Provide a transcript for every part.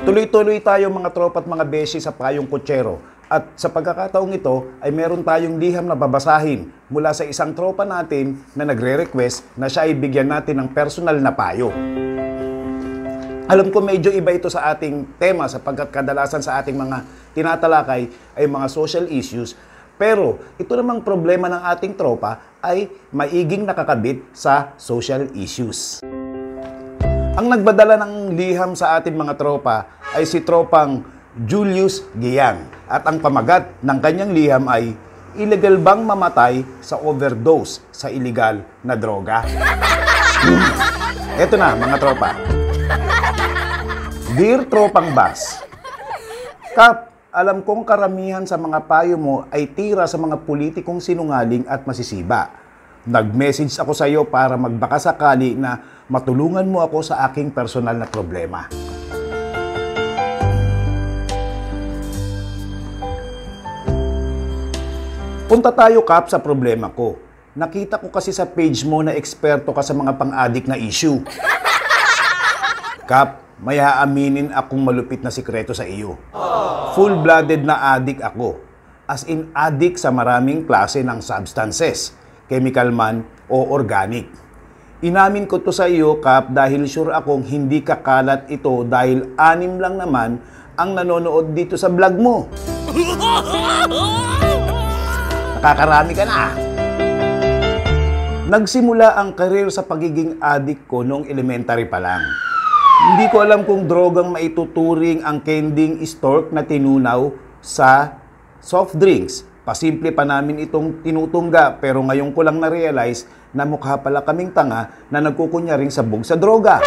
Tuloy-tuloy tayo mga tropa at mga beshi sa Payong Kutsero. At sa pagkakataong ito ay meron tayong liham na babasahin mula sa isang tropa natin na nagre-request na siya ay bigyan natin ng personal na payo. Alam ko medyo iba ito sa ating tema sapagkat kadalasan sa ating mga tinatalakay ay mga social issues. Pero ito namang problema ng ating tropa ay maiging nakakabit sa social issues. Ang nagbadala ng liham sa ating mga tropa ay si tropang Julius Giyang. At ang pamagat ng kanyang liham ay, illegal bang mamatay sa overdose sa illegal na droga? Eto na mga tropa. Dear Tropang Bas, Kap, alam kong karamihan sa mga payo mo ay tira sa mga politikong sinungaling at masisiba. Nag-message ako sa iyo para magbaka sakali na matulungan mo ako sa aking personal na problema. Punta tayo, Kap, sa problema ko. Nakita ko kasi sa page mo na eksperto ka sa mga pang-addict na issue. Kap, may aaminin akong malupit na sikreto sa iyo. Full-blooded na addict ako. As in, addict sa maraming klase ng substances, chemical man o organic. Inamin ko to sa iyo, Kap, dahil sure akong hindi kakalat ito dahil 6 lang naman ang nanonood dito sa vlog mo. Nakakarami ka na. Nagsimula ang career sa pagiging addict ko noong elementary pa lang. Hindi ko alam kung drogang maituturing ang kending stork na tinunaw sa soft drinks. Pasimple pa namin itong tinutungga pero ngayon ko lang na-realize na mukha pala kaming tanga na nagkukunyaring sabog sa droga.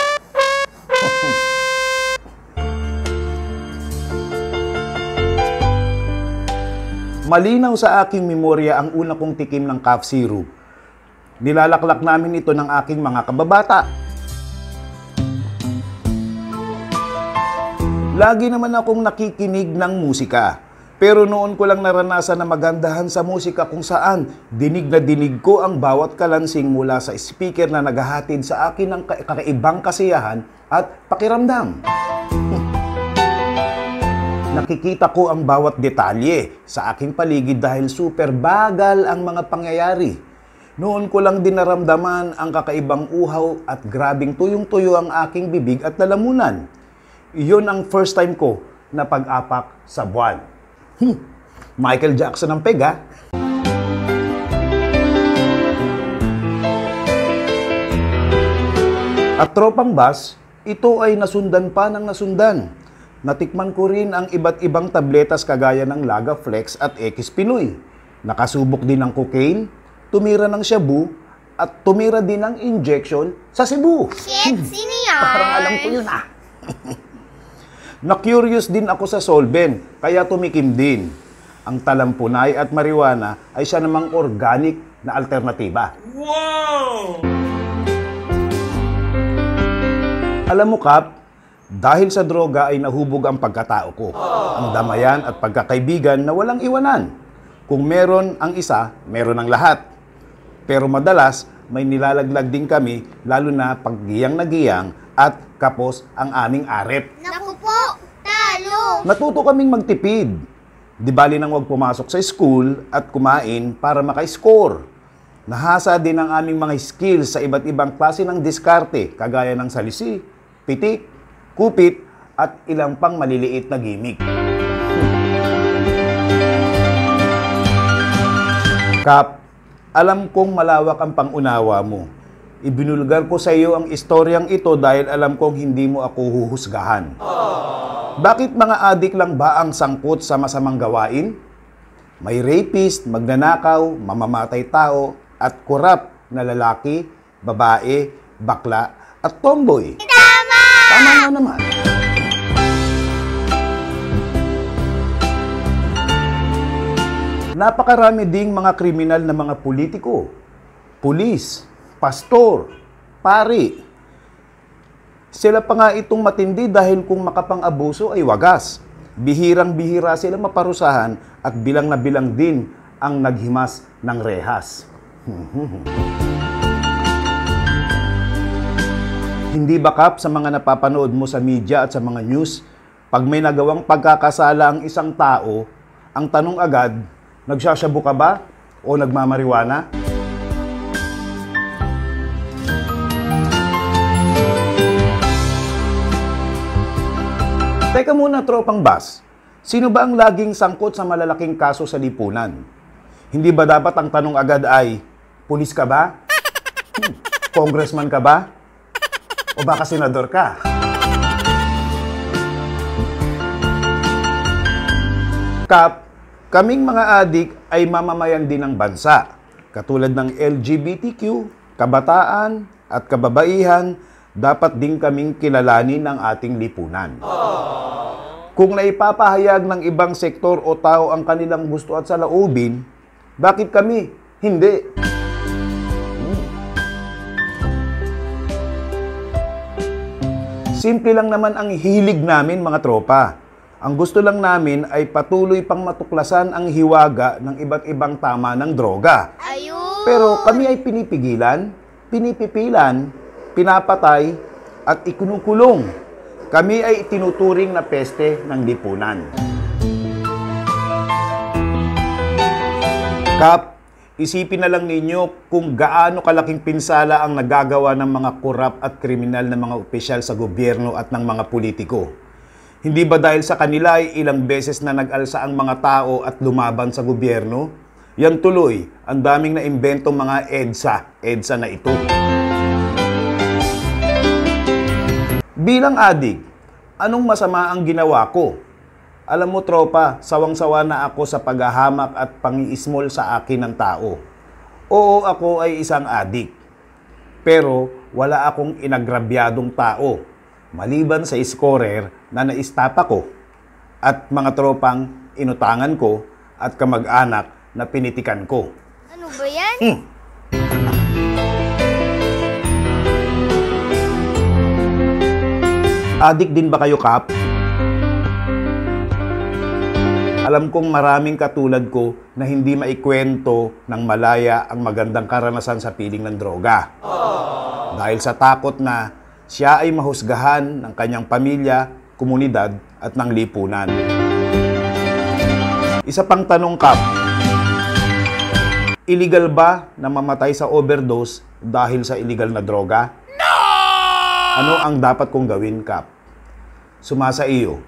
Malinaw sa aking memorya ang una kong tikim ng cough syrup. Nilalaklak namin ito ng aking mga kababata. Lagi naman akong nakikinig ng musika. Pero noon ko lang naranasan na magandahan sa musika kung saan dinig na dinig ko ang bawat kalansing mula sa speaker na naghahatid sa akin ng kakaibang kasiyahan at pakiramdam. Nakikita ko ang bawat detalye sa aking paligid dahil super bagal ang mga pangyayari. Noon ko lang din naramdaman ang kakaibang uhaw at grabing tuyong-tuyo ang aking bibig at lalamunan. Iyon ang first time ko na pag-apak sa buwan. Michael Jackson ang pega. At Tropang Bas, ito ay nasundan pa ng nasundan. Natikman ko rin ang iba't ibang tabletas kagaya ng Lagaflex at X Pinoy. Nakasubok din ng cocaine, tumira ng shabu, at tumira din ng injection sa Cebu. Shit, sino yan? Parang alam ko yun ah. Na-curious din ako sa solvent, kaya tumikim din. Ang talampunay at marijuana ay siya namang organic na alternatiba. Wow! Alam mo, Kap, dahil sa droga ay nahubog ang pagkatao ko. Ang damayan at pagkakaibigan na walang iwanan. Kung meron ang isa, meron ang lahat. Pero madalas, may nilalaglag din kami, lalo na paggiyang na giyang at kapos ang aming arep. Naku po, talo! Natuto kaming magtipid. Di bali nang wag pumasok sa school at kumain para maka-score. Nahasa din ang aming mga skills sa iba't ibang klase ng diskarte, kagaya ng salisi, pitik, kupit, at ilang pang maliliit na gimmick. Kap, alam kong malawak ang pangunawa mo. Ibinulgar ko sa iyo ang istoryang ito dahil alam kong hindi mo ako huhusgahan. Bakit mga adik lang ba ang sangkot sa masamang gawain? May rapist, magnanakaw, mamamatay tao, at korap na lalaki, babae, bakla, at tomboy. Tama nga naman. Napakarami ding mga kriminal na mga politiko, pulis, pastor, pari. Sila pa nga itong matindi dahil kung makapang-abuso ay wagas. Bihirang-bihira sila maparusahan at bilang na bilang din ang naghimas ng rehas. Hindi ba, Kap, sa mga napapanood mo sa media at sa mga news, pag may nagawang pagkakasala ang isang tao, ang tanong agad, nagsasyabu ka ba o nagmamariwana? Teka muna, tropang bas. Sino ba ang laging sangkot sa malalaking kaso sa lipunan? Hindi ba dapat ang tanong agad ay, pulis ka ba? Congressman ka ba? O baka senador ka? Kap, kaming mga adik ay mamamayan din ng bansa. Katulad ng LGBTQ, kabataan at kababaihan, dapat din kaming kilalanin ng ating lipunan. Kung naipapahayag ng ibang sektor o tao ang kanilang gusto at saloobin, bakit kami hindi? Simple lang naman ang hilig namin, mga tropa. Ang gusto lang namin ay patuloy pang matuklasan ang hiwaga ng iba't ibang tama ng droga. Ayun! Pero kami ay pinipigilan, pinipipilan, pinapatay at ikunukulong. Kami ay tinuturing na peste ng lipunan. Kap, isipin na lang ninyo kung gaano kalaking pinsala ang nagagawa ng mga korap at kriminal na mga opisyal sa gobyerno at ng mga politiko. Hindi ba dahil sa kanila ay ilang beses na nag-alsa ang mga tao at lumaban sa gobyerno? Yan tuloy, ang daming naimbentong mga EDSA na ito. Bilang adik, anong masama ang ginawa ko? Alam mo, tropa, sawang-sawa na ako sa paghahamak at pangiismol sa akin ng tao. Oo, ako ay isang adik. Pero wala akong inagrabyadong tao, maliban sa scorer na naistapa ko at mga tropang inutangan ko at kamag-anak na pinitikan ko. Ano ba yan? Adik din ba kayo, Kap? Alam kong maraming katulad ko na hindi maikwento ng malaya ang magandang karanasan sa piling ng droga. Dahil sa takot na siya ay mahusgahan ng kanyang pamilya, komunidad at ng lipunan. Isa pang tanong, Kap. Illegal ba na mamatay sa overdose dahil sa illegal na droga? Ano ang dapat kong gawin, Kap? Sumasa iyo,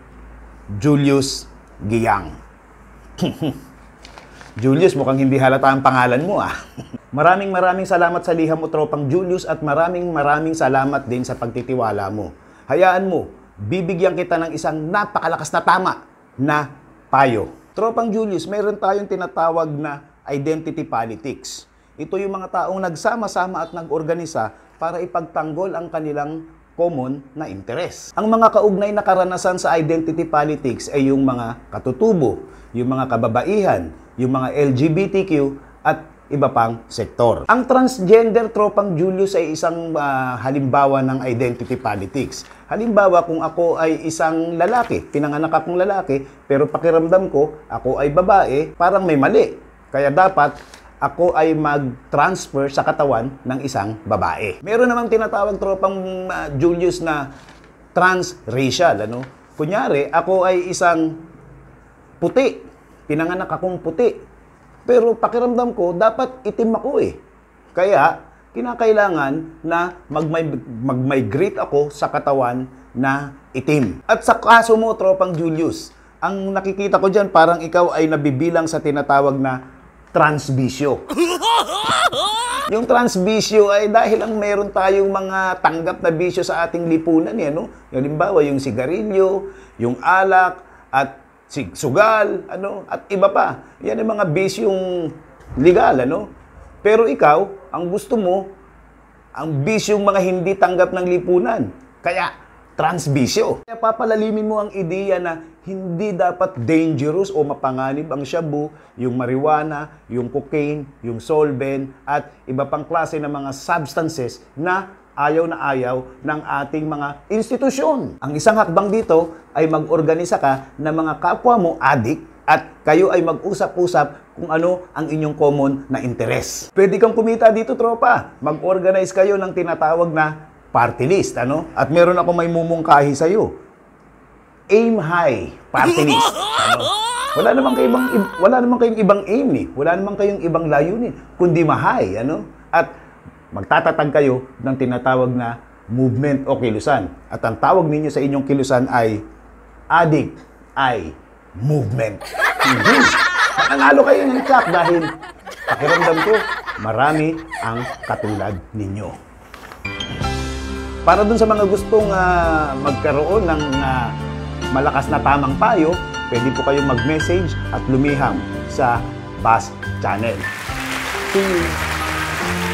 Julius Giyang. Julius, mukhang hindi halata ang pangalan mo, ah. Maraming salamat sa liham mo, tropang Julius, at maraming salamat din sa pagtitiwala mo. Hayaan mo, bibigyan kita ng isang napakalakas na tama na payo. Tropang Julius, mayroon tayong tinatawag na identity politics. Ito yung mga taong nagsama-sama at nag-organisa para ipagtanggol ang kanilang common na interes. Ang mga kaugnay na karanasan sa identity politics ay yung mga katutubo, yung mga kababaihan, yung mga LGBTQ at iba pang sektor. Ang transgender, tropang Julius, ay isang halimbawa ng identity politics. Halimbawa, kung ako ay isang lalaki, pinanganak akong lalaki, pero pakiramdam ko, ako ay babae, parang may mali. Kaya dapat ako ay mag-transfer sa katawan ng isang babae. Meron namang tinatawag, tropang Julius, na transracial. Ano? Kunyari, ako ay isang puti. Pinanganak akong puti. Pero pakiramdam ko, dapat itim ako eh. Kaya, kinakailangan na mag-migrate ako sa katawan na itim. At sa kaso mo, tropang Julius, ang nakikita ko dyan, parang ikaw ay nabibilang sa tinatawag na transbisyo. Yung transbisyo ay dahil ang meron tayong mga tanggap na bisyo sa ating lipunan. No? Halimbawa, yung sigarilyo, yung alak, at sugal, at iba pa. Yan yung mga bisyong legal. Pero ikaw, ang gusto mo, ang bisyong mga hindi tanggap ng lipunan. Kaya, transbisyo. Kaya papalalimin mo ang ideya na hindi dapat dangerous o mapanganib ang shabu, yung marijuana, yung cocaine, yung solvent, at iba pang klase ng mga substances na ayaw ng ating mga institusyon. Ang isang hakbang dito ay mag-organisa ka ng mga kapwa mo adik at kayo ay mag-usap-usap kung ano ang inyong common na interes. Pwede kang kumita dito, tropa. Mag-organize kayo ng tinatawag na Party List, ano? At meron ako may mumungkahi sa'yo. Aim High Party List, ano? Wala naman kayong ibang aim, eh. Wala naman kayong ibang layunin, kundi ma-high, ano? At magtatatag kayo ng tinatawag na movement o kilusan. At ang tawag ninyo sa inyong kilusan ay Addict ay Movement. Nanalo kayo ng chak dahil pakiramdam ko, marami ang katulad ninyo. Para dun sa mga gustong magkaroon ng malakas na tamang payo, pwede po kayong mag-message at lumiham sa Bass Channel. See you!